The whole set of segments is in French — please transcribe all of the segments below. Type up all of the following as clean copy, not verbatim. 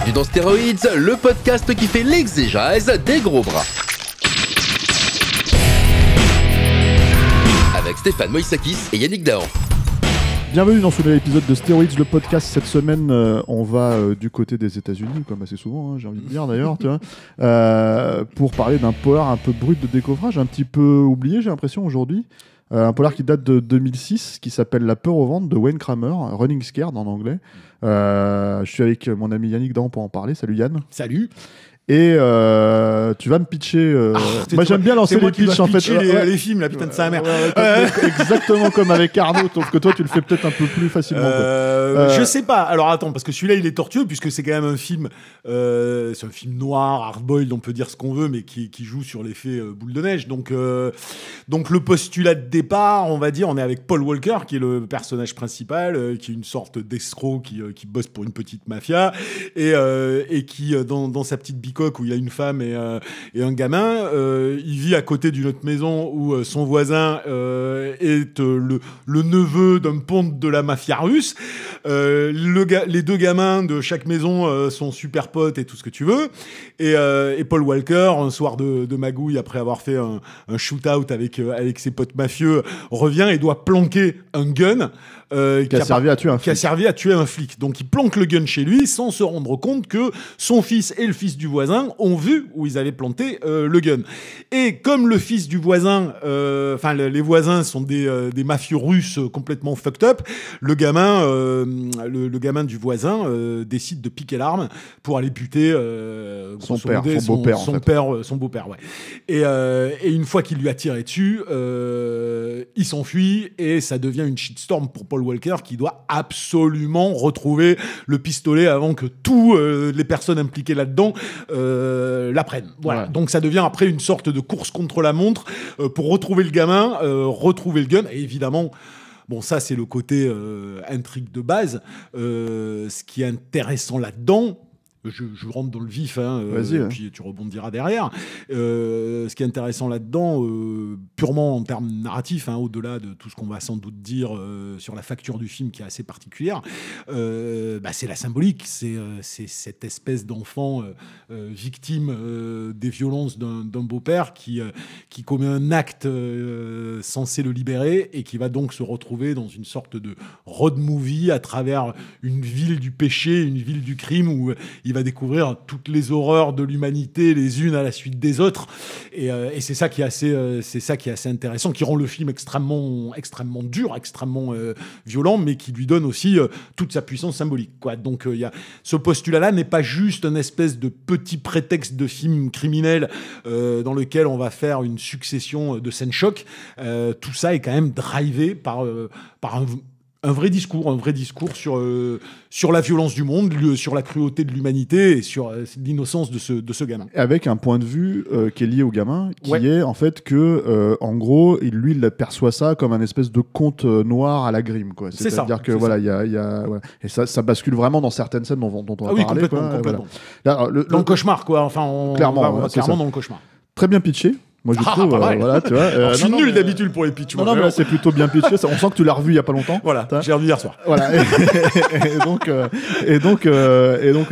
Bienvenue dans Stéroïdes, le podcast qui fait l'exégèse des gros bras. Avec Stéphane Moïsakis et Yannick Dahan. Bienvenue dans ce nouvel épisode de Stéroïdes, le podcast. Cette semaine, on va du côté des États-Unis, comme assez souvent, hein, j'ai envie de dire d'ailleurs, tu vois, pour parler d'un polar un peu brut de décoffrage, un petit peu oublié, j'ai l'impression, aujourd'hui. Un polar qui date de 2006, qui s'appelle La peur au ventre de Wayne Kramer, Running Scared en anglais. Je suis avec mon ami Yannick Dahan pour en parler. Salut Yann. Salut. Et tu vas me pitcher. Moi j'aime bien lancer les pitchs en fait. Les films, la putain de sa mère. Exactement comme avec Arnaud, sauf que toi tu le fais peut-être un peu plus facilement. Je sais pas. Alors attends, parce que celui-là il est tortueux puisque c'est quand même un film, c'est un film noir, hard-boiled, on peut dire ce qu'on veut, mais qui joue sur l'effet boule de neige. Donc le postulat de départ, on va dire, on est avec Paul Walker qui est le personnage principal, qui est une sorte d'escroc qui bosse pour une petite mafia et qui dans sa petite bicoque où il y a une femme et un gamin, il vit à côté d'une autre maison où son voisin est le neveu d'un ponte de la mafia russe. Les deux gamins de chaque maison sont super potes et tout ce que tu veux. Et Paul Walker, un soir de magouille, après avoir fait un shoot-out avec ses potes mafieux, revient et doit planquer un gun qui a servi à tuer un flic. Donc il planque le gun chez lui sans se rendre compte que son fils et le fils du voisin ont vu où ils avaient planté le gun. Et comme le fils du voisin, les voisins sont des mafieux russes complètement fucked up, le gamin du voisin décide de piquer l'arme pour aller buter son beau-père. Ouais. Et une fois qu'il lui a tiré dessus, il s'enfuit et ça devient une shitstorm pour Paul Walker qui doit absolument retrouver le pistolet avant que tous les personnes impliquées là-dedans l'apprennent. Voilà. Ouais. Donc ça devient après une sorte de course contre la montre pour retrouver le gamin, retrouver le gun. Et évidemment, bon, ça c'est le côté intrigue de base. Ce qui est intéressant là-dedans, je rentre dans le vif, puis tu rebondiras derrière. Ce qui est intéressant là-dedans, purement en termes narratifs, au-delà de tout ce qu'on va sans doute dire sur la facture du film qui est assez particulière, c'est la symbolique, c'est cette espèce d'enfant victime des violences d'un beau-père qui commet un acte censé le libérer et qui va donc se retrouver dans une sorte de road movie à travers une ville du péché, une ville du crime où il va découvrir toutes les horreurs de l'humanité les unes à la suite des autres et c'est ça qui est assez intéressant, qui rend le film extrêmement dur, extrêmement violent, mais qui lui donne aussi toute sa puissance symbolique, quoi. Donc il y a ce postulat-là n'est pas juste un espèce de petit prétexte de film criminel dans lequel on va faire une succession de scènes chocs. Tout ça est quand même drivé par un vrai discours sur la violence du monde, sur la cruauté de l'humanité et sur l'innocence de ce gamin. Avec un point de vue qui est lié au gamin, qui est en fait que, en gros, il perçoit ça comme un espèce de conte noir à la Grimm, quoi. C'est-à-dire que voilà, il y a et ça bascule vraiment dans certaines scènes dont on va parler. Complètement. Voilà. Là, dans le cauchemar, quoi. Enfin, clairement dans le cauchemar. Très bien pitché. Moi, je trouve, voilà, tu vois. Je suis nul d'habitude pour les pitchs. Non, mais là, c'est plutôt bien pitché. On sent que tu l'as revu il y a pas longtemps. Voilà, j'ai revu hier soir. Voilà. et donc,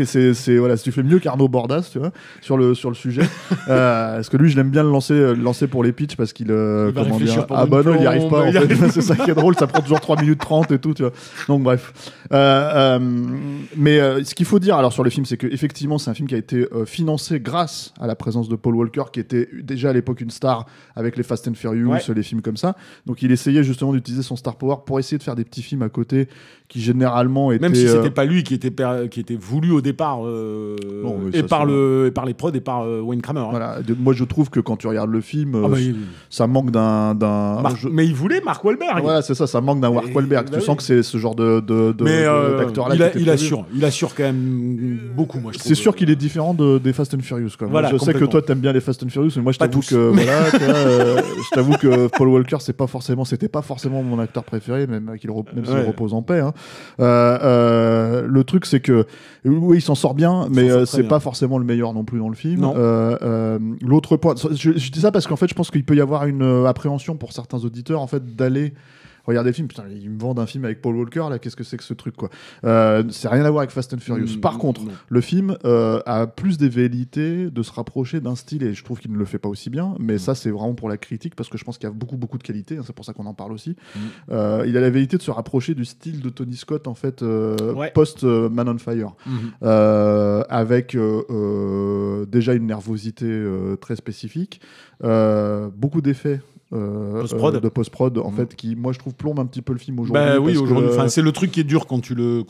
c'est voilà, si tu fais mieux qu'Arnaud Bordas, tu vois, sur le sujet. Parce que lui, je l'aime bien le lancer pour les pitchs parce qu'il, comment dire, il y arrive pas. En fait. C'est ça qui est drôle. Ça prend toujours 3 minutes 30 et tout, tu vois. Donc, bref. Mais ce qu'il faut dire, alors, sur le film, c'est que effectivement, c'est un film qui a été financé grâce à la présence de Paul Walker, qui était déjà à l'époque une star avec les Fast and Furious, les films comme ça. Donc il essayait justement d'utiliser son star power pour essayer de faire des petits films à côté qui généralement étaient... Même si c'était pas lui qui était voulu au départ par les prods et par Wayne Kramer. Voilà. Moi je trouve que quand tu regardes le film, ça manque d'un... Mais il voulait Mark Wahlberg. Voilà, c'est ça manque d'un Mark Wahlberg. Tu sens que c'est ce genre d'acteur-là. Il assure quand même beaucoup, moi je trouve. C'est sûr qu'il est différent des Fast and Furious. Quoi. Voilà, je sais que toi t'aimes bien les Fast and Furious, mais moi je t'avoue que je t'avoue que Paul Walker c'était pas forcément mon acteur préféré, même s'il repose en paix. Le truc c'est que oui, il s'en sort bien, mais c'est pas forcément le meilleur non plus dans le film. L'autre point, je dis ça parce qu'en fait je pense qu'il peut y avoir une appréhension pour certains auditeurs en fait d'aller regardez le film, putain, ils me vendent un film avec Paul Walker, là, qu'est-ce que c'est que ce truc, quoi. C'est rien à voir avec Fast and Furious. Par contre, le film a plus des velléités de se rapprocher d'un style, et je trouve qu'il ne le fait pas aussi bien, mais ça, c'est vraiment pour la critique, parce que je pense qu'il y a beaucoup de qualité, hein, c'est pour ça qu'on en parle aussi. Il a la velléité de se rapprocher du style de Tony Scott, en fait, post Man on Fire, avec déjà une nervosité très spécifique, beaucoup d'effets de post-prod en fait, qui moi je trouve plombe un petit peu le film aujourd'hui. Bah oui, aujourd'hui, c'est le truc qui est dur quand tu le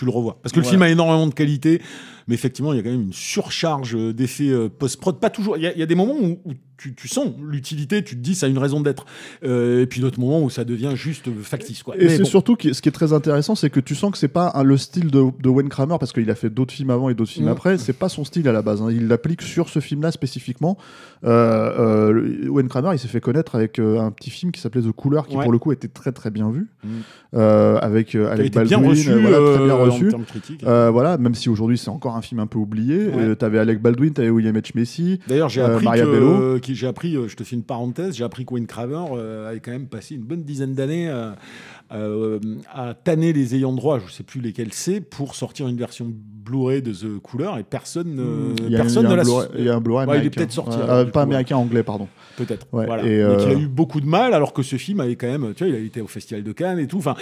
revois, parce que le film a énormément de qualité, mais effectivement il y a quand même une surcharge d'effets post-prod. Pas toujours, il y a des moments où tu sens l'utilité, tu te dis ça a une raison d'être, et puis d'autres moments où ça devient juste factice, quoi. Et c'est surtout ce qui est très intéressant, c'est que tu sens que c'est pas le style de Wayne Kramer, parce qu'il a fait d'autres films avant et d'autres films après, c'est pas son style à la base, hein. Il l'applique sur ce film-là spécifiquement. Wayne Kramer, il s'est fait connaître avec un petit film qui s'appelait The Cooler, qui pour le coup était très très bien vu, avec Alec Baldwin, bien reçu, très bien reçu. En termes critiques. Voilà, même si aujourd'hui c'est encore un film un peu oublié. T'avais Alec Baldwin, t'avais William H. Macy. D'ailleurs, j'ai appris Maria Bello. Je te fais une parenthèse, j'ai appris que Wayne Kramer avait quand même passé une bonne dizaine d'années à tanner les ayants droit, je sais plus lesquels c'est, pour sortir une version Blu-ray de The Cooler, et personne ne l'a sorti. Il y a un Blu-ray américain. Il est peut-être sorti. Pas américain, anglais, pardon. Peut-être. Ouais, voilà. et Donc il a eu beaucoup de mal, alors que ce film avait quand même, tu vois, il a été au Festival de Cannes et tout. Enfin,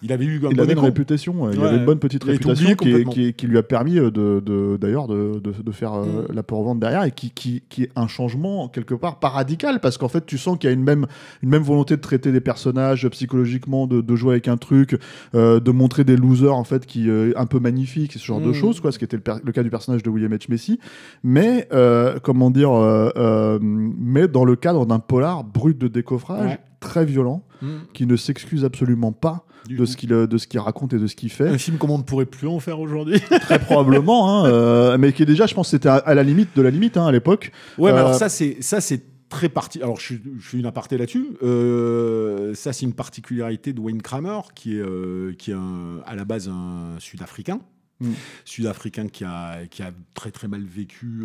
il avait eu une réputation, il avait une bonne petite réputation qui lui a permis d'ailleurs de faire la pour-vente derrière, et qui est un changement quelque part pas radical, parce qu'en fait tu sens qu'il y a une même volonté de traiter des personnages psychologiquement, de jouer avec un truc, de montrer des losers en fait qui un peu magnifiques, ce genre de choses, quoi, ce qui était le cas du personnage de William H. Macy, mais comment dire, mais dans le cadre d'un polar brut de décoffrage, très violent, qui ne s'excuse absolument pas de ce qu'il raconte et de ce qu'il fait. Un film comme on ne pourrait plus en faire aujourd'hui. Très probablement, hein, mais qui est déjà, je pense, c'était à la limite de la limite, hein, à l'époque. Ouais, mais alors ça c'est très parti. Alors je fais une aparté là-dessus. Ça c'est une particularité de Wayne Kramer, qui est à la base un Sud-Africain. Sud-Africain qui a très très mal vécu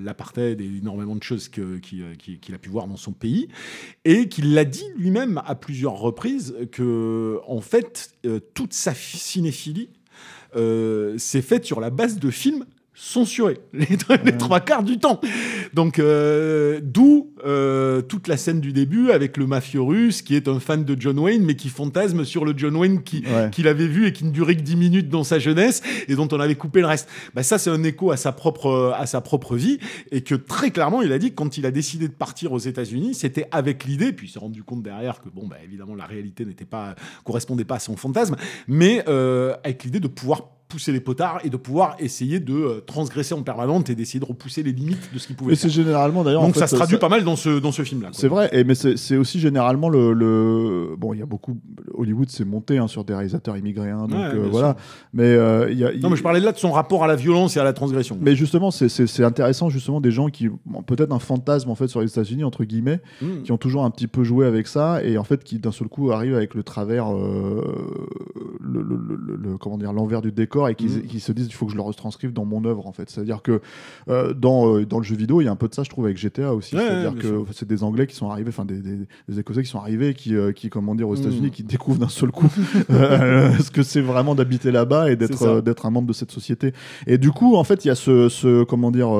l'apartheid et énormément de choses qu'il a pu voir dans son pays, et qu'il l'a dit lui-même à plusieurs reprises que en fait toute sa cinéphilie s'est faite sur la base de films censurés les 3/4 du temps. Donc d'où toute la scène du début avec le mafieux russe qui est un fan de John Wayne, mais qui fantasme sur le John Wayne qu'il avait vu et qui ne durait que 10 minutes dans sa jeunesse et dont on avait coupé le reste. Ça c'est un écho à sa propre vie, et que très clairement il a dit que quand il a décidé de partir aux États-Unis, c'était avec l'idée, puis il s'est rendu compte derrière que évidemment la réalité correspondait pas à son fantasme, mais avec l'idée de pouvoir pousser les potards et de pouvoir essayer de transgresser en permanence et d'essayer de repousser les limites de ce qu'il pouvait faire. Et c'est généralement d'ailleurs. Donc ça se traduit pas mal dans ce film-là. C'est vrai, mais c'est aussi généralement bon, il y a beaucoup. Hollywood s'est monté sur des réalisateurs immigrés, hein, donc voilà. Mais non, mais je parlais là de son rapport à la violence et à la transgression. Mais justement, c'est intéressant justement des gens qui ont peut-être un fantasme en fait sur les États-Unis entre guillemets, qui ont toujours un petit peu joué avec ça, et en fait qui d'un seul coup arrivent avec le travers, comment dire, l'envers du décor, et qui se disent il faut que je le retranscrive dans mon œuvre en fait. C'est-à-dire que dans le jeu vidéo, il y a un peu de ça, je trouve, avec GTA aussi. C'est-à-dire que c'est des Anglais qui sont arrivés, enfin des Écossais qui sont arrivés, qui comment dire, aux États-Unis, qui découvrent d'un seul coup ce que c'est vraiment d'habiter là-bas et d'être un membre de cette société. Et du coup, en fait, il y a comment dire,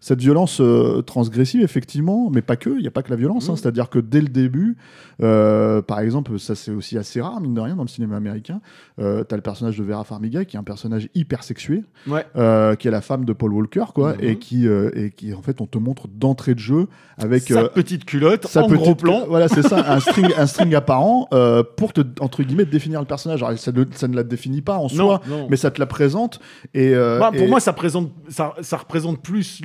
cette violence transgressive, effectivement, mais pas que. Il n'y a pas que la violence. C'est-à-dire que dès le début, par exemple, ça c'est aussi assez rare, mine de rien, dans le cinéma américain. T'as le personnage de Vera Farmiga, qui est un personnage hyper sexué, qui est la femme de Paul Walker, quoi, et qui en fait, on te montre d'entrée de jeu avec sa petite culotte en gros plan. Voilà, c'est ça, un string apparent pour te, entre guillemets, définir le personnage. Alors, ça ne la définit pas en soi, mais ça te la présente. Et pour moi, ça représente plus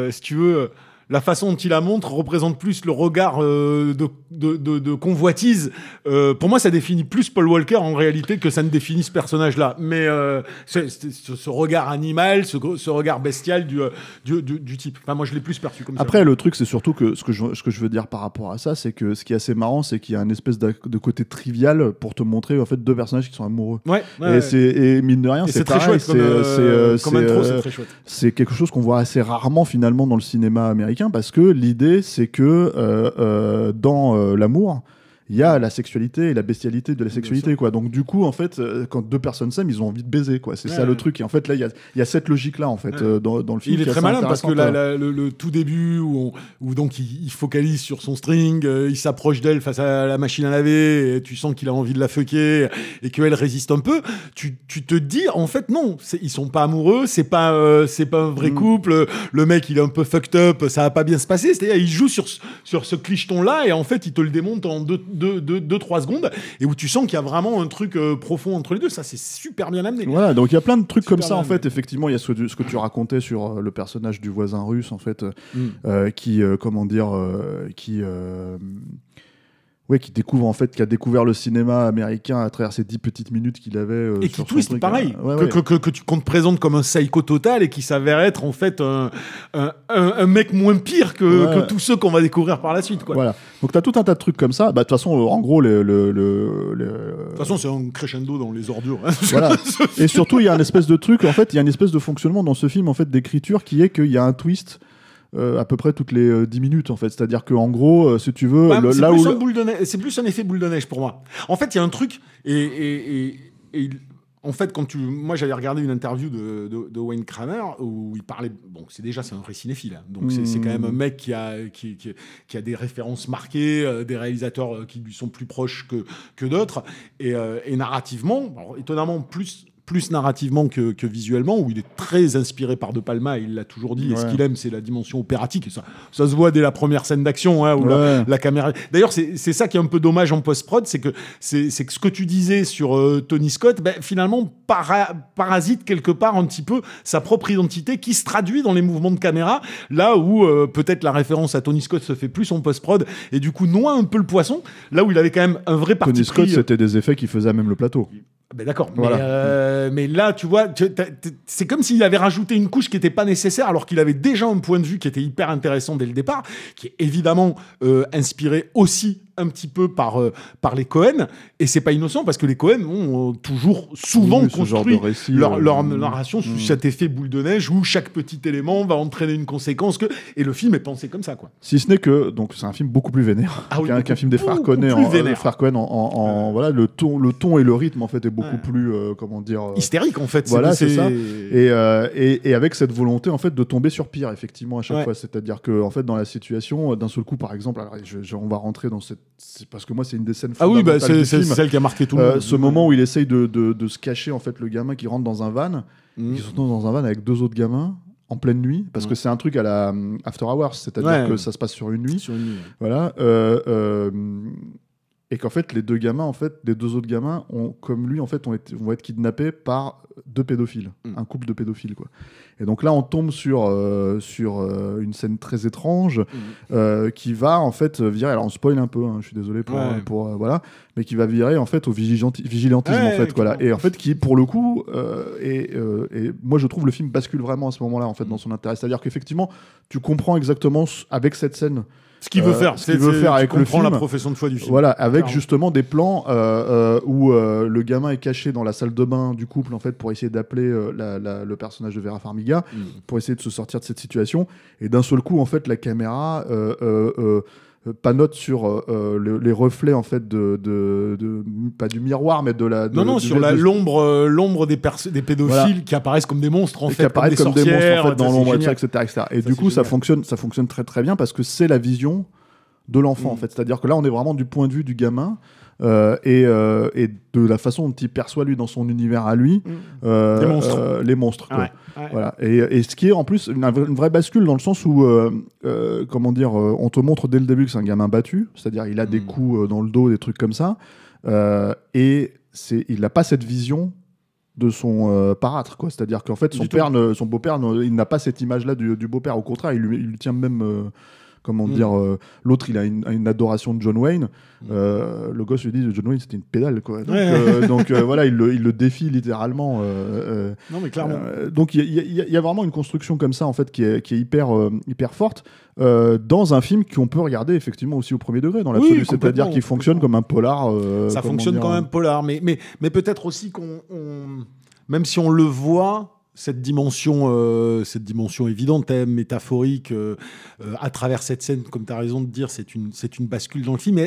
si tu veux. La façon dont il la montre représente plus le regard de convoitise. Pour moi, ça définit plus Paul Walker en réalité que ça ne définit ce personnage-là. Mais ce regard animal, ce regard bestial du type. Enfin, moi, je l'ai plus perçu comme ça. Après, le truc, c'est surtout que ce que je veux dire par rapport à ça, c'est que ce qui est assez marrant, c'est qu'il y a une espèce de côté trivial pour te montrer en fait deux personnages qui sont amoureux. Et mine de rien, c'est très chouette. Comme intro, c'est très chouette. C'est quelque chose qu'on voit assez rarement finalement dans le cinéma américain, parce que l'idée c'est que dans l'amour, il y a la sexualité et la bestialité de la sexualité, quoi. Donc du coup, en fait, quand deux personnes s'aiment, ils ont envie de baiser, quoi. C'est ça le truc. Et en fait, là, il y a cette logique-là, en fait, dans le film. Il est très malin parce que le tout début où donc il focalise sur son string, il s'approche d'elle face à la machine à laver, et tu sens qu'il a envie de la fucker et qu'elle résiste un peu. Tu te dis, en fait, non, ils sont pas amoureux, c'est pas un vrai couple. Le mec, il est un peu fucked up, ça va pas bien se passer. C'est-à-dire, il joue sur ce clicheton-là et en fait, il te le démonte en 2-3 secondes, et où tu sens qu'il y a vraiment un truc profond entre les deux. Ça, c'est super bien amené. Voilà, donc il y a plein de trucs comme ça, en fait. Effectivement, il y a ce que tu racontais sur le personnage du voisin russe, en fait, qui découvre, en fait, qui a découvert le cinéma américain à travers ces 10 petites minutes qu'il avait. Et qui twist pareil, qu'on te présente comme un psycho total et qui s'avère être en fait un mec moins pire que tous ceux qu'on va découvrir par la suite, quoi. Voilà. Donc t'as tout un tas de trucs comme ça. Bah de toute façon, en gros, de toute façon, c'est un crescendo dans les ordures. Hein. Voilà. Et surtout, il y a un espèce de truc. En fait, il y a une espèce de fonctionnement dans ce film, en fait, d'écriture, qui est qu'il y a un twist. À peu près toutes les 10 minutes, en fait. C'est-à-dire qu'en gros, si tu veux... c'est plus un effet boule de neige pour moi. En fait, il y a un truc... En fait, moi, j'avais regardé une interview de Wayne Kramer où il parlait... Bon, c'est un vrai cinéphile. Hein. Donc, c'est quand même un mec qui a des références marquées, des réalisateurs qui lui sont plus proches que d'autres. Et narrativement, alors, étonnamment, plus narrativement que visuellement, où il est très inspiré par De Palma, il l'a toujours dit, et ce qu'il aime, c'est la dimension opératique, et ça se voit dès la première scène d'action, hein, où la caméra... D'ailleurs, c'est ça qui est un peu dommage en post-prod, c'est que ce que tu disais sur Tony Scott, finalement, parasite quelque part un petit peu sa propre identité, qui se traduit dans les mouvements de caméra, là où peut-être la référence à Tony Scott se fait plus en post-prod, et du coup noie un peu le poisson, là où il avait quand même un vrai parti pris. Tony Scott, c'était des effets qui faisaient à même le plateau. D'accord, mais là, tu vois, c'est comme s'il avait rajouté une couche qui n'était pas nécessaire, alors qu'il avait déjà un point de vue qui était hyper intéressant dès le départ, qui est évidemment inspiré aussi un petit peu par les Cohen, et c'est pas innocent parce que les Cohen ont souvent construit leur narration sous cet effet boule de neige où chaque petit élément va entraîner une conséquence, et le film est pensé comme ça, quoi. Si ce n'est que donc c'est un film beaucoup plus vénère qu'un film des frères Cohen. Voilà, le ton et le rythme, en fait, est beaucoup plus hystérique, en fait. Voilà, c'est ça. Et avec cette volonté, en fait, de tomber sur pire, effectivement, à chaque fois. C'est-à-dire que, en fait, dans la situation, d'un seul coup, par exemple, alors, on va rentrer dans cette... parce que moi, c'est une des scènes fondamentales du film. C'est celle qui a marqué tout le monde. Ce moment où il essaye de se cacher, en fait, le gamin qui rentre dans un van, qui se retrouve dans un van avec 2 autres gamins en pleine nuit, parce que c'est un truc à la After Hours, c'est-à-dire que ça se passe sur une nuit. Voilà. Et qu'en fait, les 2 gamins, en fait, les 2 autres gamins, comme lui, en fait, vont être kidnappés par 2 pédophiles, un couple de pédophiles, quoi. Et donc là, on tombe sur une scène très étrange qui va, en fait, virer. Alors, on spoil un peu, hein, je suis désolé pour voilà, mais qui va virer, en fait, au vigilantisme, en fait, voilà. Et en fait, qui, pour le coup, et moi, je trouve le film bascule vraiment à ce moment-là, en fait, dans son intérêt. C'est-à-dire qu'effectivement, tu comprends exactement avec cette scène. Ce qu'il veut faire, avec le film, la profession de foi du film. Voilà, avec justement des plans où le gamin est caché dans la salle de bain du couple, en fait, pour essayer d'appeler le personnage de Vera Farmiga, pour essayer de se sortir de cette situation. Et d'un seul coup, en fait, la caméra panote sur les reflets, en fait, pas du miroir, mais sur l'ombre des pédophiles qui apparaissent comme des monstres, en fait, qui apparaissent comme des monstres, en fait, dans l'ombre, etc. Et du coup, ça fonctionne très très bien parce que c'est la vision de l'enfant, en fait. C'est-à-dire que là, on est vraiment du point de vue du gamin. Et de la façon dont il perçoit, lui, dans son univers à lui, les monstres, quoi. Voilà. Et ce qui est en plus une vraie bascule, dans le sens où on te montre dès le début que c'est un gamin battu, c'est-à-dire il a des coups dans le dos, des trucs comme ça, et il n'a pas cette vision de son parâtre, quoi. C'est-à-dire qu'en fait, son beau-père, il n'a pas cette image-là du beau-père. Au contraire, il lui tient même... l'autre, il a une adoration de John Wayne. Le gosse lui dit John Wayne, c'était une pédale, quoi. Donc, voilà, il le défie littéralement. Non, mais clairement. Donc il y a vraiment une construction comme ça, en fait, qui est hyper forte dans un film qu'on peut regarder effectivement aussi au premier degré, dans l'absolu. C'est-à-dire qu'il fonctionne comme un polar. Ça fonctionne comme un polar, mais peut-être aussi même si on le voit. Cette dimension évidente, métaphorique, à travers cette scène, comme tu as raison de dire, c'est une bascule dans le film.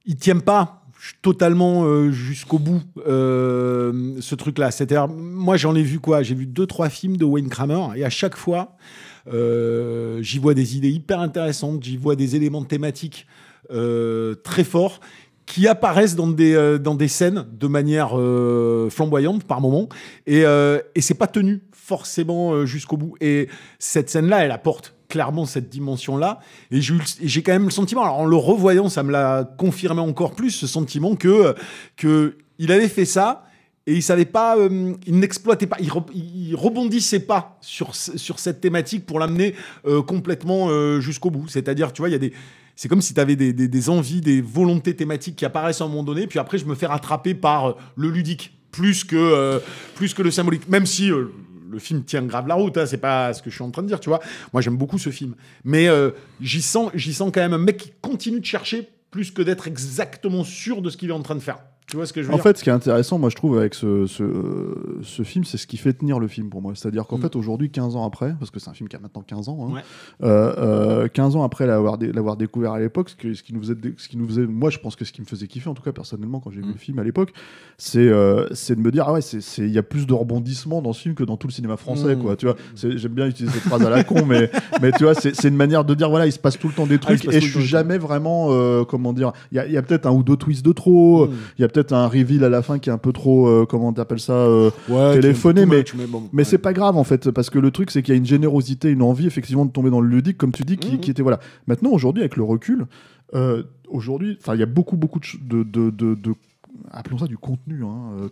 il tient pas totalement jusqu'au bout ce truc-là. C'est-à-dire, moi, j'en ai vu quoi ? J'ai vu 2-3 films de Wayne Kramer et à chaque fois, j'y vois des idées hyper intéressantes, j'y vois des éléments thématiques très forts qui apparaissent dans des scènes de manière flamboyante par moment et c'est pas tenu forcément jusqu'au bout. Et cette scène-là, elle apporte clairement cette dimension-là. Et j'ai quand même le sentiment, alors en le revoyant, ça me l'a confirmé encore plus, ce sentiment que il avait fait ça et il savait pas, il n'exploitait pas, il rebondissait pas sur cette thématique pour l'amener complètement jusqu'au bout. C'est-à-dire, tu vois, c'est comme si tu avais des envies, des volontés thématiques qui apparaissent à un moment donné, puis après, je me fais rattraper par le ludique, plus que le symbolique. Même si le film tient grave la route, hein, c'est pas ce que je suis en train de dire, tu vois. Moi, j'aime beaucoup ce film. Mais j'y sens quand même un mec qui continue de chercher plus que d'être exactement sûr de ce qu'il est en train de faire. Tu vois ce que je veux dire ? En fait, ce qui est intéressant, moi, je trouve, avec ce film, c'est ce qui fait tenir le film pour moi. C'est-à-dire qu'en fait, aujourd'hui, 15 ans après, parce que c'est un film qui a maintenant 15 ans, hein, 15 ans après l'avoir découvert à l'époque, ce qui nous faisait, moi, je pense que ce qui me faisait kiffer, en tout cas, personnellement, quand j'ai vu le film à l'époque, c'est de me dire, ah ouais, il y a plus de rebondissements dans ce film que dans tout le cinéma français, quoi. Tu vois, j'aime bien utiliser cette phrase à la con, mais tu vois, c'est une manière de dire, voilà, il se passe tout le temps des trucs, et je suis jamais vraiment, comment dire, il y a peut-être un ou deux twists de trop, il y a peut-être un reveal à la fin qui est un peu trop comment t'appelles ça téléphoné, mais c'est pas grave en fait, parce que le truc c'est qu'il y a une générosité, une envie effectivement de tomber dans le ludique comme tu dis qui était voilà. Maintenant aujourd'hui avec le recul, aujourd'hui enfin il y a beaucoup de appelons ça du contenu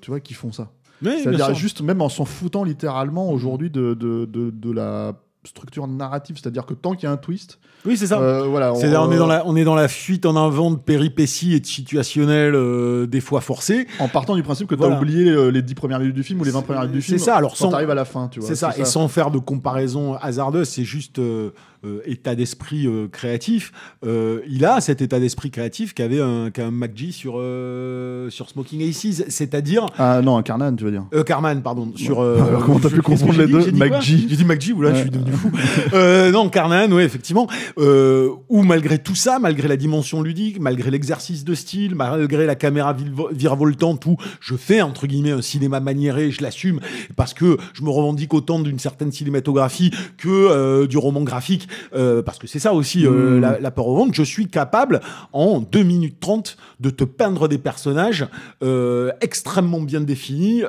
tu vois qui font ça. C'est-à-dire juste même en s'en foutant littéralement aujourd'hui de la structure narrative, c'est-à-dire que tant qu'il y a un twist, oui c'est ça, voilà, on est dans la fuite en avant de péripéties et de situationnels des fois forcés, en partant du principe que tu as oublié les 10 premières minutes du film ou les 20 premières minutes du film, c'est ça, alors quand t'arrives à la fin, tu vois, c'est ça, et sans faire de comparaison hasardeuse, c'est juste état d'esprit créatif. Il a cet état d'esprit créatif qu'avait un McG sur Smoking Aces, c'est-à-dire non, un Carman, tu veux dire Carman, pardon, sur alors comment t'as pu confondre les deux? McG, j'ai dit McG, ou là je suis devenu fou. Non, Carman, ouais, effectivement, où malgré tout ça, malgré la dimension ludique, malgré l'exercice de style, malgré la caméra virevoltante, où je fais entre guillemets un cinéma maniéré, je l'assume parce que je me revendique autant d'une certaine cinématographie que du roman graphique, parce que c'est ça aussi la peur au ventre. Je suis capable en 2 minutes 30 de te peindre des personnages extrêmement bien définis,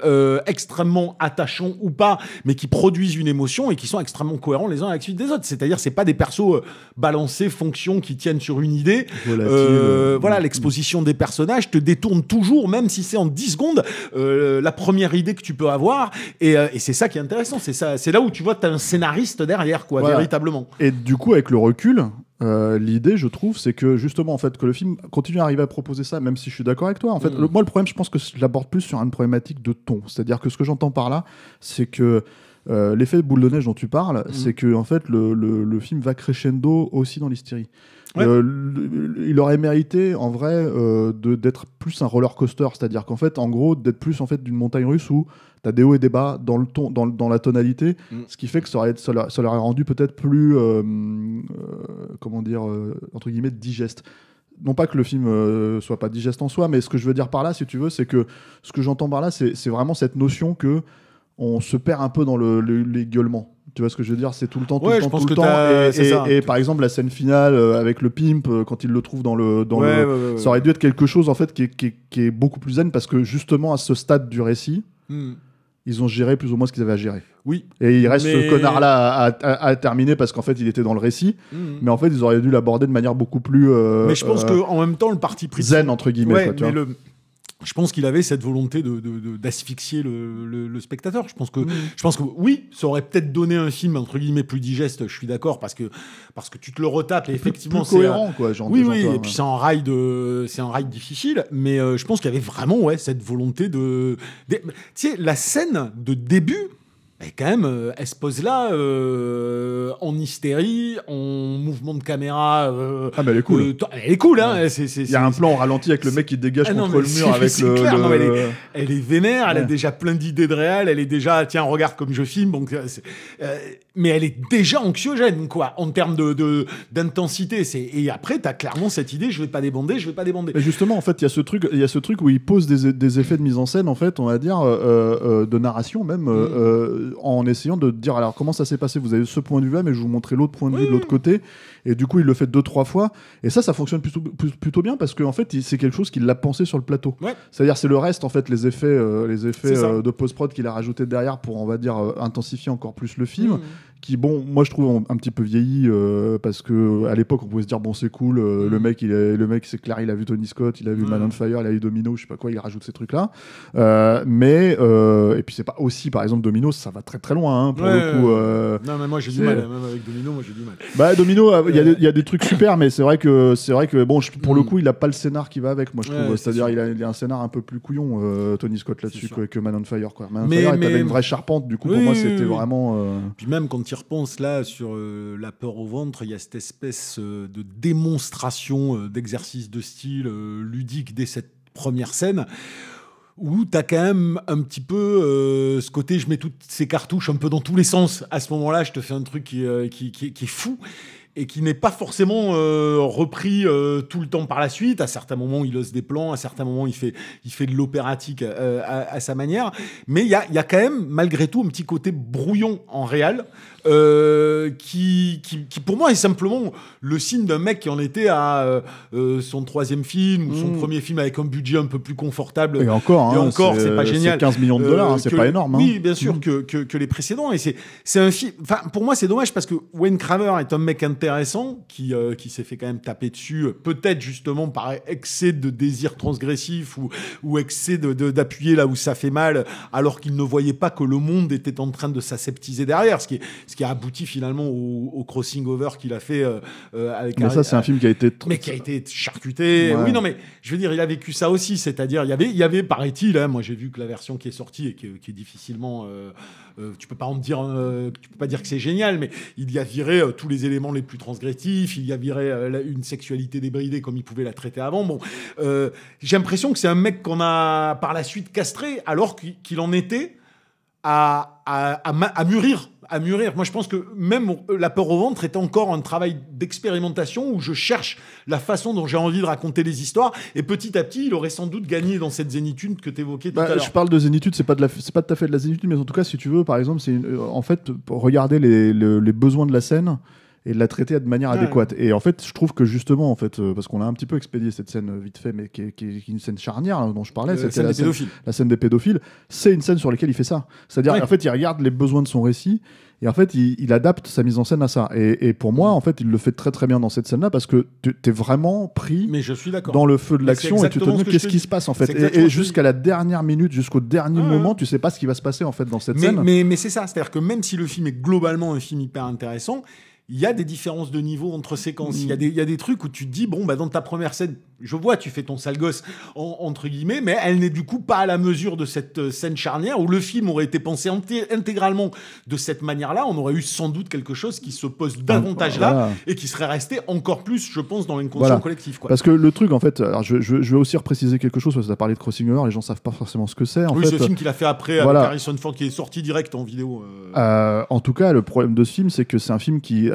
extrêmement attachants ou pas, mais qui produisent une émotion et qui sont extrêmement cohérents les uns avec la suite des autres. C'est-à-dire, c'est pas des persos balancés, fonctions qui tiennent sur une idée. Voilà, l'exposition des personnages te détourne toujours, même si c'est en 10 secondes, la première idée que tu peux avoir. Et c'est ça qui est intéressant. C'est là où tu vois que tu as un scénariste derrière, quoi, voilà. Véritablement. Et du coup, avec le recul, l'idée, je trouve, c'est que justement, en fait, que le film continue à arriver à proposer ça, même si je suis d'accord avec toi. En fait, moi, le problème, je pense que je l'aborde plus sur une problématique de ton. C'est-à-dire que ce que j'entends par là, c'est que l'effet boule de neige dont tu parles, c'est que en fait, le film va crescendo aussi dans l'hystérie. Ouais. Il aurait mérité, en vrai, d'être plus un roller coaster, c'est-à-dire qu'en fait, en gros, d'être plus en fait d'une montagne russe où t'as des hauts et des bas dans le ton, dans la tonalité, ce qui fait que ça leur aurait rendu peut-être plus, comment dire, entre guillemets, digeste. Non pas que le film soit pas digeste en soi, mais ce que je veux dire par là, si tu veux, c'est que ce que j'entends par là, c'est vraiment cette notion que on se perd un peu dans les gueulements. Tu vois ce que je veux dire? C'est tout le temps, tout le temps. Et par exemple, la scène finale avec le pimp, quand il le trouve dans le... ça aurait dû être quelque chose, en fait, qui est beaucoup plus zen, parce que justement, à ce stade du récit, ils ont géré plus ou moins ce qu'ils avaient à gérer. Oui. Et il reste ce connard-là à terminer, parce qu'en fait, il était dans le récit. Mais en fait, ils auraient dû l'aborder de manière beaucoup plus... mais je pense qu'en même temps, le parti pris... zen, entre guillemets. Ouais, quoi, tu vois. Je pense qu'il avait cette volonté d'asphyxier le spectateur. Je pense que oui, ça aurait peut-être donné un film entre guillemets plus digeste. Je suis d'accord, parce que tu te le retapes et effectivement plus cohérent, quoi. Oui, et puis c'est un ride difficile. Mais je pense qu'il y avait vraiment cette volonté tu sais, la scène de début. Mais quand même, elle se pose là, en hystérie, en mouvement de caméra. Mais elle est cool. Elle est cool, hein. Il y a un plan au ralenti avec le mec qui dégage contre le mur avec c'est le. Clair, non, elle est vénère, elle a Ouais. déjà plein d'idées de réal, elle est déjà, tiens, regarde comme je filme, donc, mais elle est déjà anxiogène, quoi, en termes d'intensité. Et après, t'as clairement cette idée, je vais pas débander. Mais justement, en fait, il y a ce truc où il pose des effets de mise en scène, en fait, on va dire, de narration même, en essayant de dire, alors comment ça s'est passé, vous avez ce point de vue là, mais je vais vous montrer l'autre point de vue de l'autre côté, et du coup il le fait 2-3 fois, et ça fonctionne plutôt bien, parce qu'en fait c'est quelque chose qu'il a pensé sur le plateau. Ouais. C'est-à-dire c'est le reste, en fait, les effets C'est ça. de post-prod qu'il a rajouté derrière pour, on va dire, intensifier encore plus le film, qui, bon, moi je trouve un petit peu vieilli, parce que à l'époque on pouvait se dire, bon, c'est cool, le mec c'est clair, il a vu Tony Scott, il a vu Man on Fire, il a vu Domino, je sais pas quoi, il rajoute ces trucs là, et puis c'est pas aussi, par exemple, Domino, ça va très très loin, hein, pour le coup. Non, mais moi j'ai du mal, même avec Domino, moi j'ai du mal. Bah, Domino, il y a des trucs super, mais c'est vrai que bon, pour le coup, il a pas le scénar qui va avec, moi je trouve. Ouais, C'est-à-dire, c'est il a un scénar un peu plus couillon, Tony Scott là-dessus, que Man on Fire, quoi. Man on Mais- Fire, il mais- avait une vraie charpente, du coup, pour Oui, moi, oui, c'était oui. vraiment. Puis même quand tu y repenses là sur la peur au ventre, il y a cette espèce de démonstration d'exercice de style ludique dès cette première scène où tu as quand même un petit peu ce côté, je mets toutes ces cartouches un peu dans tous les sens. À ce moment-là, je te fais un truc qui est fou et qui n'est pas forcément repris tout le temps par la suite. À certains moments, il ose des plans, à certains moments, il fait de l'opératique à sa manière. Mais il y a quand même, malgré tout, un petit côté brouillon en réal qui, pour moi, est simplement le signe d'un mec qui en était à son troisième film ou son premier film avec un budget un peu plus confortable. Et encore, c'est pas génial. C'est 15 millions de dollars, c'est pas énorme. Oui, bien sûr, que les précédents. Et c'est un film. Enfin, pour moi, c'est dommage parce que Wayne Cramer est un mec intéressant qui s'est fait quand même taper dessus, peut-être justement par excès de désir transgressif ou excès d'appuyer là où ça fait mal, alors qu'il ne voyait pas que le monde était en train de s'aseptiser derrière, ce qui a abouti finalement au crossing over qu'il a fait avec. Mais ça, c'est un film qui a été. Mais qui a été charcuté. Ouais. Oui, non, mais je veux dire, il a vécu ça aussi. C'est-à-dire, il y avait, paraît-il, hein, moi j'ai vu que la version qui est sortie et qui est difficilement. Tu peux pas dire que c'est génial, mais il y a viré tous les éléments les plus transgressifs. Il y a viré une sexualité débridée comme il pouvait la traiter avant. Bon, j'ai l'impression que c'est un mec qu'on a par la suite castré, alors qu'il en était à mûrir. Moi, je pense que même La peur au ventre est encore un travail d'expérimentation où je cherche la façon dont j'ai envie de raconter les histoires. Et petit à petit, il aurait sans doute gagné dans cette zénitude que tu évoquais tout à l'heure. Je parle de zénitude, c'est pas tout à fait de la zénitude, mais en tout cas, si tu veux, par exemple, en fait, regarder les besoins de la scène et de la traiter de manière adéquate. Et en fait, je trouve que justement, en fait, parce qu'on a un petit peu expédié cette scène vite fait, mais qui est une scène charnière, dont je parlais, c'était la scène des pédophiles. C'est une scène sur laquelle il fait ça. C'est-à-dire, en fait, il regarde les besoins de son récit. Et en fait, il adapte sa mise en scène à ça. Et pour moi, en fait, il le fait très très bien dans cette scène-là parce que t'es vraiment pris mais je suis d'accord. dans le feu de l'action et tu te demandes qu'est-ce qui se passe en fait. Et jusqu'à la dernière minute, jusqu'au dernier moment, tu sais pas ce qui va se passer en fait dans cette scène. Mais c'est ça, c'est-à-dire que même si le film est globalement un film hyper intéressant, il y a des différences de niveau entre séquences. Il y a des trucs où tu te dis, bon, bah, dans ta première scène, je vois, tu fais ton sale gosse, entre guillemets, mais elle n'est du coup pas à la mesure de cette scène charnière où le film aurait été pensé intégralement de cette manière-là. On aurait eu sans doute quelque chose qui se pose davantage là et qui serait resté encore plus, je pense, dans l'inconscient collectif. Quoi. Parce que le truc, en fait, alors je vais aussi repréciser quelque chose parce que tu as parlé de Crossing Over, les gens savent pas forcément ce que c'est. Oui, c'est le film qu'il a fait après avec Harrison Ford qui est sorti direct en vidéo. En tout cas, le problème de ce film, c'est que c'est un film qui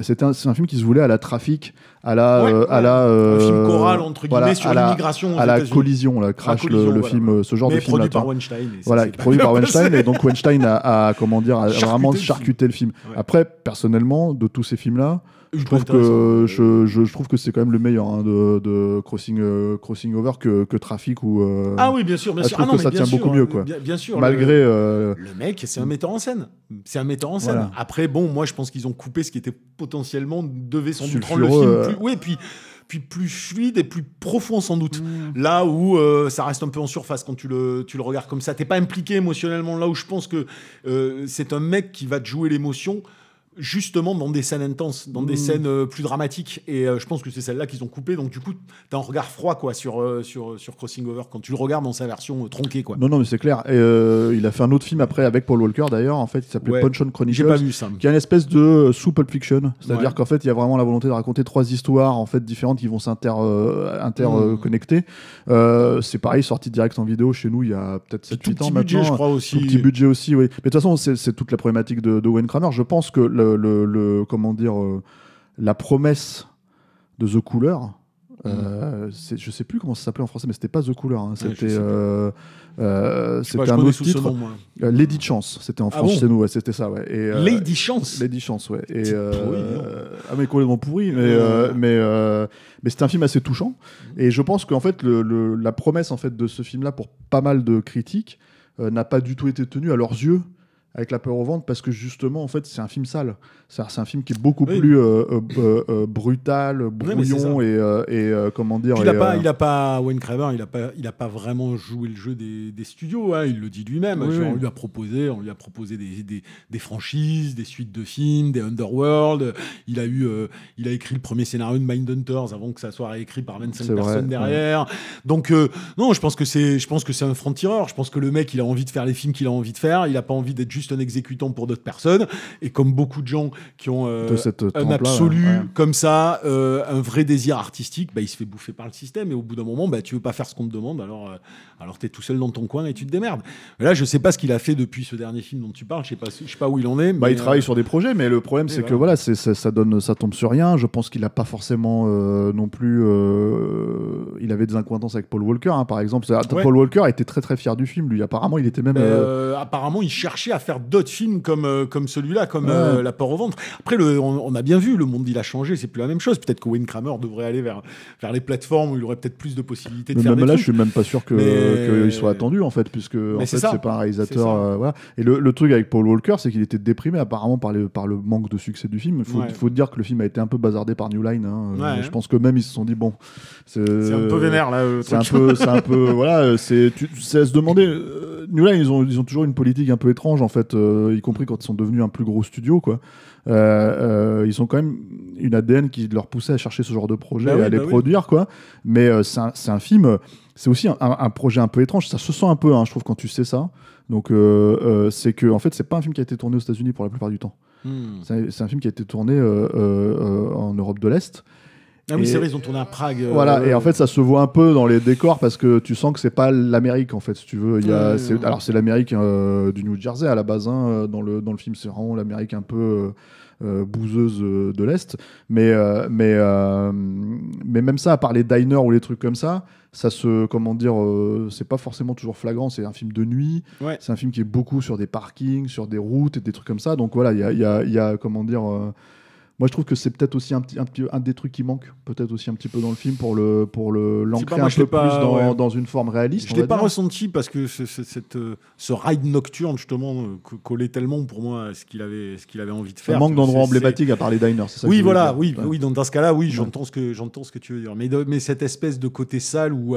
se voulait à la Trafic, à la un film choral entre guillemets sur l'immigration à la collision, la crash, le film, ce genre de film produit par Weinstein. Produit par Weinstein, et donc Weinstein a vraiment charcuté le film. Après, personnellement, de tous ces films-là, je trouve que c'est quand même le meilleur de Crossing Over que Trafic ou. Ah oui, bien sûr. Je trouve que ça tient beaucoup mieux, quoi. Bien sûr. Malgré. Le mec, c'est un metteur en scène. Voilà. Après, bon, moi, je pense qu'ils ont coupé ce qui était potentiellement devait sans doute rendre le film plus. Puis plus fluide et plus profond sans doute. Là où ça reste un peu en surface quand tu le regardes comme ça. T'es pas impliqué émotionnellement. Là où je pense que c'est un mec qui va te jouer l'émotion justement dans des scènes intenses, dans des scènes plus dramatiques. Et je pense que c'est celle-là qu'ils ont coupée. Donc du coup, t'as un regard froid quoi, sur Crossing Over quand tu le regardes dans sa version tronquée. Quoi. Non, mais c'est clair. Et, il a fait un autre film après avec Paul Walker d'ailleurs. En fait, il s'appelait Punch on Chronicles. J'ai pas vu ça. Qui est une espèce de sous Pulp Fiction. C'est-à-dire qu'en fait, il y a vraiment la volonté de raconter 3 histoires en fait différentes qui vont interconnecter. C'est pareil, sorti direct en vidéo chez nous il y a peut-être 7-8 ans budget, maintenant. Je crois aussi. Tout petit budget aussi, oui. Mais de toute façon, c'est toute la problématique de Wayne Kramer. Je pense que comment dire, la promesse de The Cooler. Je sais plus comment ça s'appelait en français, mais c'était pas The Cooler. Hein. C'était un autre titre. Nom, Lady Chance, c'était en France chez nous. Ouais, c'était ça. Ouais. Et, Lady Chance. Lady Chance, ouais. Et mais complètement pourri. Mais c'était un film assez touchant. Et je pense qu'en fait, la promesse en fait de ce film-là pour pas mal de critiques n'a pas du tout été tenue à leurs yeux. Avec La peur au ventre, parce que justement, en fait, c'est un film sale. C'est un film qui est beaucoup plus brutal, brouillon et comment dire. Il a pas Wayne Kramer, il a pas vraiment joué le jeu des studios. Hein, il le dit lui-même. On lui a proposé des franchises, des suites de films, des Underworld. Il a écrit le premier scénario de Mindhunters avant que ça soit réécrit par 25 personnes derrière. Ouais. Donc non, je pense que c'est un franc-tireur. Je pense que le mec, il a envie de faire les films qu'il a envie de faire. Il a pas envie d'être juste un exécutant pour d'autres personnes, et comme beaucoup de gens qui ont un absolu comme ça, un vrai désir artistique, il se fait bouffer par le système, et au bout d'un moment, tu veux pas faire ce qu'on te demande, alors t'es tout seul dans ton coin et tu te démerdes. Mais là, je sais pas ce qu'il a fait depuis ce dernier film dont tu parles, je sais pas où il en est. Il travaille sur des projets, mais le problème c'est que ça tombe sur rien. Je pense qu'il a pas forcément non plus il avait des accointances avec Paul Walker, hein, par exemple. Paul Walker était très très fier du film, lui. Apparemment, il était même apparemment, il cherchait à faire d'autres films comme celui-là, comme La peur au ventre. Après, on a bien vu, le monde il a changé, c'est plus la même chose. Peut-être que Wayne Kramer devrait aller vers les plateformes où il aurait peut-être plus de possibilités de faire des trucs. Là, je suis même pas sûr qu'il soit attendu en fait, puisque en fait, c'est pas un réalisateur. Voilà. Et le truc avec Paul Walker, c'est qu'il était déprimé apparemment par le manque de succès du film. Il faut dire que le film a été un peu bazardé par New Line. Hein. Je pense que même ils se sont dit bon, c'est un peu vénère là. C'est un peu voilà. C'est à se demander. New Line, ils ont toujours une politique un peu étrange en fait, y compris quand ils sont devenus un plus gros studio quoi. Ils ont quand même une ADN qui leur poussait à chercher ce genre de projet et à les produire quoi. Mais c'est un film, c'est aussi un projet un peu étrange. Ça se sent un peu, hein, je trouve, quand tu sais ça. Donc c'est que en fait c'est pas un film qui a été tourné aux États-Unis pour la plupart du temps. C'est un film qui a été tourné en Europe de l'Est. Ah oui, c'est vrai, ils ont tourné à Prague. Voilà, et en fait, ça se voit un peu dans les décors parce que tu sens que c'est pas l'Amérique, en fait, si tu veux. Alors, c'est l'Amérique du New Jersey à la base, hein, dans le film, c'est vraiment l'Amérique un peu bouseuse de l'Est. Mais même ça, à part les diners ou les trucs comme ça comment dire, c'est pas forcément toujours flagrant. C'est un film de nuit. Ouais. C'est un film qui est beaucoup sur des parkings, sur des routes et des trucs comme ça. Donc voilà, il y a comment dire. Moi, je trouve que c'est peut-être aussi un des trucs qui manque, peut-être aussi un petit peu dans le film pour l'ancrer un peu plus dans une forme réaliste. Je l'ai pas ressenti parce que ce ride nocturne justement collait tellement pour moi à ce qu'il avait envie de faire. Un manque d'endroits emblématiques à part les diners, c'est ça. Oui, voilà, oui, dans ce cas-là, oui, j'entends ce que tu veux dire. Mais cette espèce de côté sale où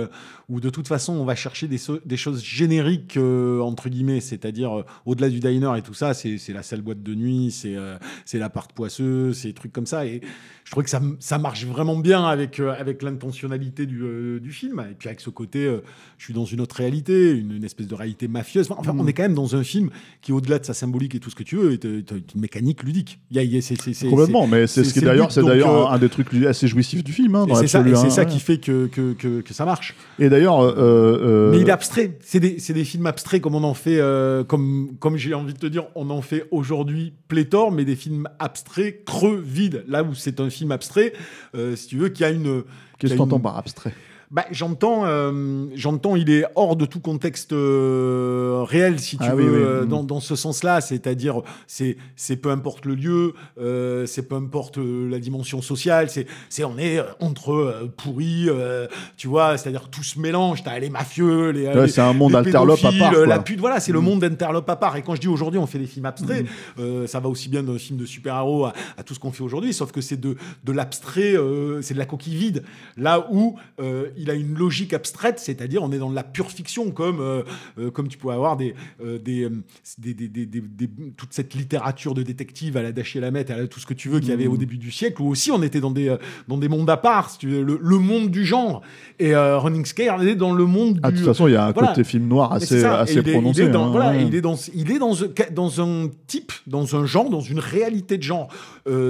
de toute façon on va chercher des choses génériques entre guillemets, c'est-à-dire au-delà du diner et tout ça, c'est la sale boîte de nuit, c'est l'appart poisseux, des trucs comme ça, et je trouvais que ça marche vraiment bien avec l'intentionnalité du film, et puis avec ce côté je suis dans une autre réalité, une espèce de réalité mafieuse. Enfin, on est quand même dans un film qui, au-delà de sa symbolique et tout ce que tu veux, est une mécanique ludique. Complètement, mais c'est d'ailleurs un des trucs assez jouissifs du film, hein, c'est ça qui fait que ça marche. Et d'ailleurs mais il est abstrait, c'est des films abstraits comme on en fait comme j'ai envie de te dire, on en fait aujourd'hui pléthore, mais des films abstraits creux, vides, là où c'est un film abstrait, si tu veux, qui a une... Qu'est-ce que tu entends par abstrait ? J'entends, il est hors de tout contexte réel, si tu veux, dans ce sens-là. C'est-à-dire, c'est peu importe le lieu, c'est peu importe la dimension sociale. On est entre pourris, tu vois. C'est-à-dire, tout se mélange. T'as les mafieux, c'est un monde interlope à part. La pute, voilà, c'est le monde interlope à part. Et quand je dis aujourd'hui, on fait des films abstraits, ça va aussi bien d'un film de super-héros à tout ce qu'on fait aujourd'hui. Sauf que c'est de l'abstrait, c'est de la coquille vide. Là où il a une logique abstraite, c'est-à-dire on est dans de la pure fiction, comme tu pouvais avoir toute cette littérature de détective à la Dashiell Hammett, à tout ce que tu veux qu'il y avait au début du siècle, où aussi on était dans des mondes à part, si tu veux, le monde du genre. Et Running Scared est dans le monde du... De toute façon, il y a un côté film noir assez prononcé. Il est dans un type, dans un genre, dans une réalité de genre.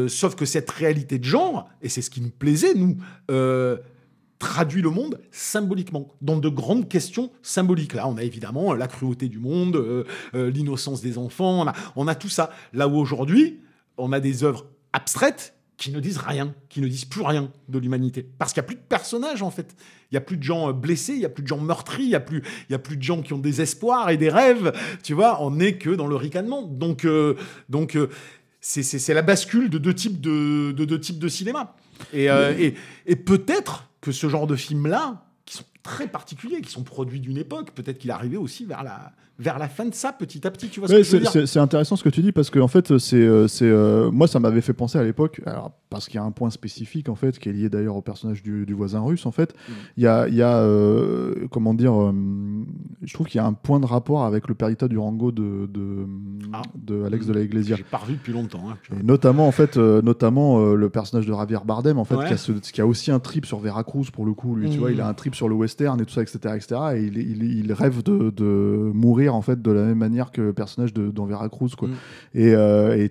Sauf que cette réalité de genre, et c'est ce qui nous plaisait, nous, traduit le monde symboliquement, dans de grandes questions symboliques. Là, on a évidemment la cruauté du monde, l'innocence des enfants, on a tout ça. Là où aujourd'hui, on a des œuvres abstraites qui ne disent rien, qui ne disent plus rien de l'humanité. Parce qu'il n'y a plus de personnages, en fait. Il n'y a plus de gens blessés, il n'y a plus de gens meurtris, il n'y a plus de gens qui ont des espoirs et des rêves. Tu vois, on n'est que dans le ricanement. Donc c'est la bascule de deux types de cinéma. Et peut-être que ce genre de films-là, qui sont très particuliers, qui sont produits d'une époque, peut-être qu'il est arrivé aussi vers la fin de ça, petit à petit. Tu vois ce que je veux dire ? C'est intéressant ce que tu dis, parce que en fait, moi, ça m'avait fait penser à l'époque, alors, parce qu'il y a un point spécifique, en fait, qui est lié d'ailleurs au personnage du voisin russe, en fait. Il y a comment dire, je trouve qu'il y a un point de rapport avec le Perdita Durango de Alex de la Iglesia. J'ai pas revu depuis longtemps. Hein, et notamment, en fait, le personnage de Javier Bardem, en fait, qui a aussi un trip sur Veracruz, pour le coup, lui, tu vois, il a un trip sur le western et tout ça, etc., et il rêve de mourir, en fait, de la même manière que le personnage dans Veracruz, quoi. Et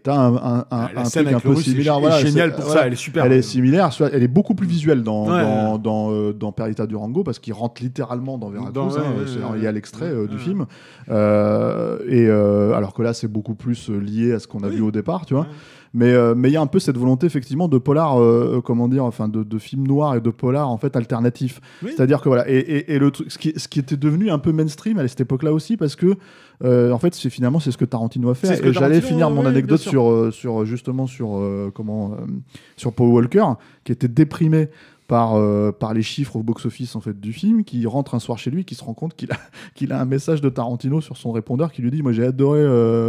t'as un truc un peu similaire. Elle est géniale pour ça, elle est super. Elle est similaire, elle est beaucoup plus visuelle dans Perdita Durango, parce qu'il rentre littéralement dans Veracruz. Il y a l'extrait du film. Alors que là, c'est beaucoup plus lié à ce qu'on a vu au départ, tu vois. Mais il y a un peu cette volonté, effectivement, de polar, de film noir et de polar, en fait, alternatif. Oui. C'est-à-dire que voilà, et le truc, ce qui était devenu un peu mainstream à cette époque-là aussi, parce que en fait, c'est ce que Tarantino a fait. Et j'allais finir mon anecdote sur Paul Walker, qui était déprimé par les chiffres au box-office, en fait, du film, qui rentre un soir chez lui, qui se rend compte qu'il a un message de Tarantino sur son répondeur qui lui dit: moi, j'ai adoré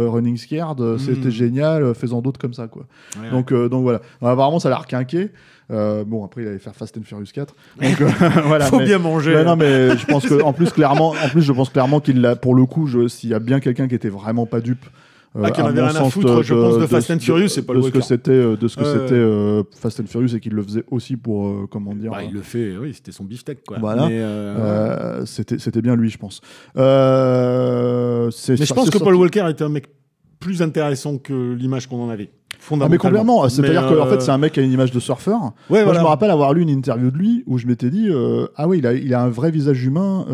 Running Scared, c'était génial, fais-en d'autres comme ça, quoi. Ouais. Donc voilà. Apparemment, ça l'a requinqué. Bon, après, il allait faire Fast and Furious 4. Donc, voilà. Faut bien manger. Ouais, non, mais je pense que, en plus, je pense clairement qu'il l'a, pour le coup, s'il y a bien quelqu'un qui était vraiment pas dupe, qui en avait rien à foutre, je pense, de Fast and Furious, c'est pas le Walker. De ce que c'était Fast and Furious, et qu'il le faisait aussi pour, comment dire... il le fait, oui, c'était son beefsteak, quoi. Voilà. C'était bien lui, je pense. Mais je pense que Paul Walker était un mec plus intéressant que l'image qu'on en avait. Mais complètement, c'est-à-dire qu'en fait c'est un mec qui a une image de surfeur. Moi je me rappelle avoir lu une interview de lui où je m'étais dit ah oui, il a un vrai visage humain.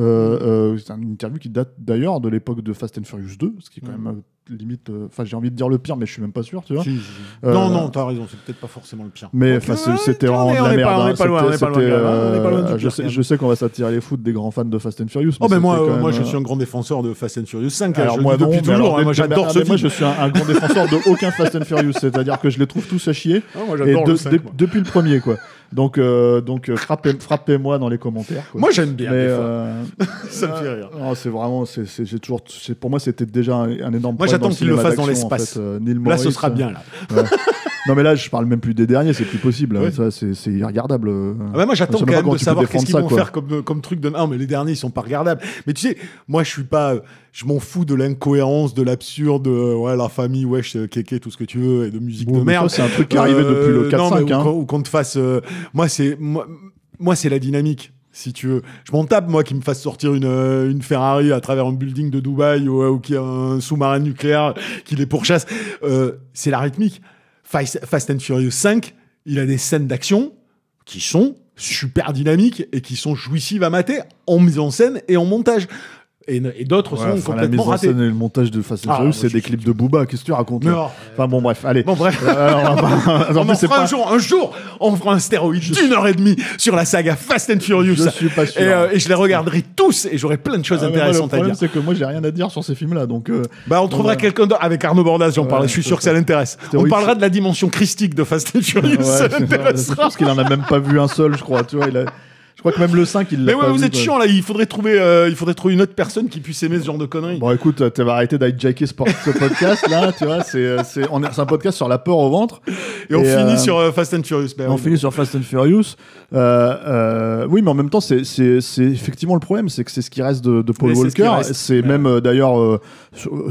C'est une interview qui date d'ailleurs de l'époque de Fast and Furious 2, ce qui est quand même limite, j'ai envie de dire le pire, mais je suis même pas sûr, tu vois. Non, t'as raison, c'est peut-être pas forcément le pire. Mais c'était vraiment de la merde. On est pas loin. Je sais qu'on va s'attirer les foot des grands fans de Fast and Furious. Mais moi je suis un grand défenseur de Fast and Furious 5. Alors moi depuis toujours, moi j'adore ce film. Moi je suis un grand défenseur de aucun Fast and Furious, c'est-à-dire que je les trouve tous à chier. Moi j'adore le 5. Depuis le premier, quoi. Donc frappez-moi dans les commentaires, quoi. Moi j'aime bien. Ça me fait rire. C'est vraiment, j'ai toujours, pour moi c'était déjà un énorme. Moi j'attends qu'il le fasse dans l'espace. Là ce sera bien là. Non mais là je parle même plus des derniers, c'est plus possible. Ouais. Ça c'est irregardable. Moi j'attends quand même de savoir qu'est-ce qu'ils vont faire comme truc de. Non mais les derniers ils sont pas regardables. Mais tu sais, moi je m'en fous de l'incohérence, de l'absurde, la famille, wesh, kéké, tout ce que tu veux, et de musique de merde. C'est un truc qui est arrivé depuis le 4-5. Ou qu'on te fasse. Moi c'est la dynamique. Si tu veux, je m'en tape, moi, qui me fasse sortir une Ferrari à travers un building de Dubaï ou qu'il y a un sous-marin nucléaire qui les pourchasse. C'est la rythmique. Fast and Furious 5, il a des scènes d'action qui sont super dynamiques et qui sont jouissives à mater en mise en scène et en montage. Et d'autres sont complètement la mise en ratés. scène et le montage de Fast and Furious, c'est des clips de Booba. Qu'est-ce que tu racontes? Enfin bon, bref, allez. On fera un stéroïde d'1h30 sur la saga Fast and Furious. Je suis pas sûr. Et je les regarderai tous et j'aurai plein de choses intéressantes à dire. Le problème, c'est que moi, j'ai rien à dire sur ces films-là. Donc, on trouvera quelqu'un d'autre. Avec Arnaud Bordas, j'en parle. Je suis sûr que ça l'intéresse. On parlera de la dimension christique de Fast and Furious. Ça l'intéressera. Parce qu'il en a même pas vu un seul, je crois. Tu vois, je crois que même le 5, il l'a pas vu. Mais vous êtes chiant là, il faudrait trouver une autre personne qui puisse aimer ce genre de conneries. Bon, écoute, tu vas arrêter d'hijacker ce podcast là, tu vois, c'est un podcast sur la peur au ventre. Et on finit sur Fast and Furious. On finit sur Fast and Furious. Oui, mais en même temps, c'est effectivement le problème, c'est que c'est ce qui reste de Paul Walker. C'est même d'ailleurs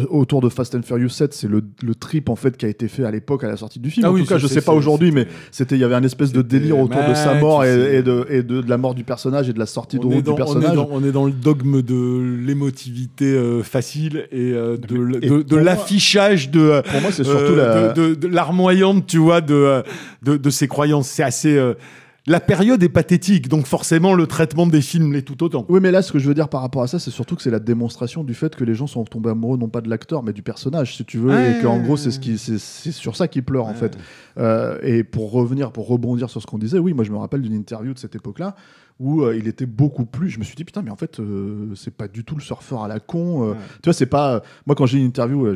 autour de Fast and Furious 7, c'est le trip en fait qui a été fait à l'époque à la sortie du film. En tout cas, je sais pas aujourd'hui, mais il y avait un espèce de délire autour de sa mort et de la mort du personnage et de la sortie de route du personnage. On est dans le dogme de l'émotivité facile et de l'affichage de. Pour moi, c'est surtout de larmoyante, tu vois, de ses croyances. C'est assez. La période est pathétique, donc forcément le traitement des films l'est tout autant. Oui, mais là, ce que je veux dire par rapport à ça, c'est surtout que c'est la démonstration du fait que les gens sont tombés amoureux non pas de l'acteur, mais du personnage, si tu veux, et qu'en gros, c'est sur ça qu'ils pleurent en fait. Et pour rebondir sur ce qu'on disait, oui, moi je me rappelle d'une interview de cette époque-là où il était beaucoup plus. Je me suis dit putain, mais en fait, c'est pas du tout le surfeur à la con. Tu vois, c'est pas. Moi, quand j'ai une interview, là,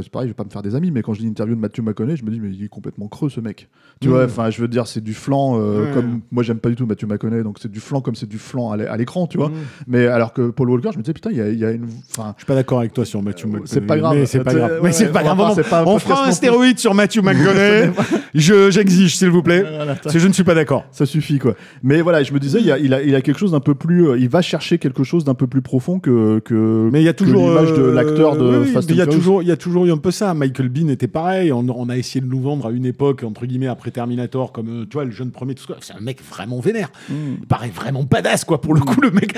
c'est pareil, je vais pas me faire des amis, mais quand j'ai une interview de Matthew McConaughey, je me dis mais il est complètement creux ce mec. Tu vois, enfin, je veux dire, c'est du flanc comme moi j'aime pas du tout Matthew McConaughey, donc c'est du flanc comme c'est du flanc à l'écran, tu vois. Mais alors que Paul Walker, je me disais putain, il y a une. Enfin, je suis pas d'accord avec toi sur Matthew McConaughey. C'est pas grave. Mais c'est pas grave. Mais c'est pas grave. On fera un stéroïde stéroïde sur Matthew McConaughey. J'exige, s'il vous plaît. Parce que je ne suis pas d'accord. Ça suffit quoi. Mais voilà, je me disais, il a quelque chose d'un peu plus. Il va chercher quelque chose d'un peu plus profond que. Mais il y a toujours l'image de l'acteur de Fast and Furious. Il y a toujours eu un peu ça. Michael Biehn était pareil. On a essayé de nous vendre à une époque entre guillemets après Terminator comme tu vois le jeune premier tout ça. C'est un mec vraiment vénère. Il paraît vraiment badass quoi. Pour le coup, le mec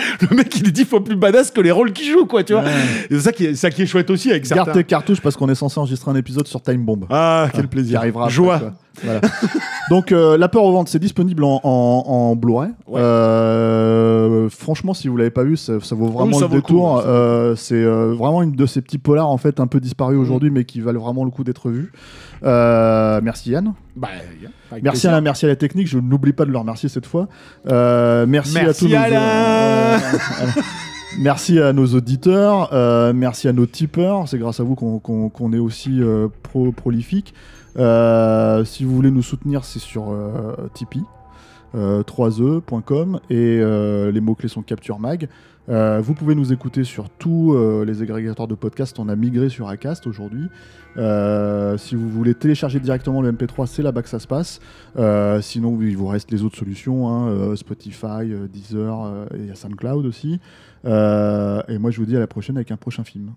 il est 10 fois plus badass que les rôles qu'il joue quoi. Tu vois. Et c'est ça qui est chouette aussi avec certains. Garde tes cartouches parce qu'on est censé enregistrer un épisode sur Time Bomb. Ah quel plaisir. Qui arrivera. Joie. Après, voilà. Donc La Peur au ventre, c'est disponible en Blu-ray. Franchement, si vous l'avez pas vu, ça vaut vraiment le détour. C'est vraiment une de ces petits polars en fait un peu disparus aujourd'hui, mais qui valent vraiment le coup d'être vus. Merci Yann. Merci à la technique. Je n'oublie pas de le remercier cette fois. Merci à tous merci à nos auditeurs, merci à nos tipeurs. C'est grâce à vous qu'on est aussi prolifique. Si vous voulez nous soutenir, c'est sur Tipeee, 3e.com et les mots-clés sont Capture Mag. Vous pouvez nous écouter sur tous les agrégateurs de podcasts. On a migré sur Acast aujourd'hui. Si vous voulez télécharger directement le MP3, c'est là-bas que ça se passe. Sinon, il vous reste les autres solutions, Spotify, Deezer et SoundCloud aussi. Et moi, je vous dis à la prochaine avec un prochain film.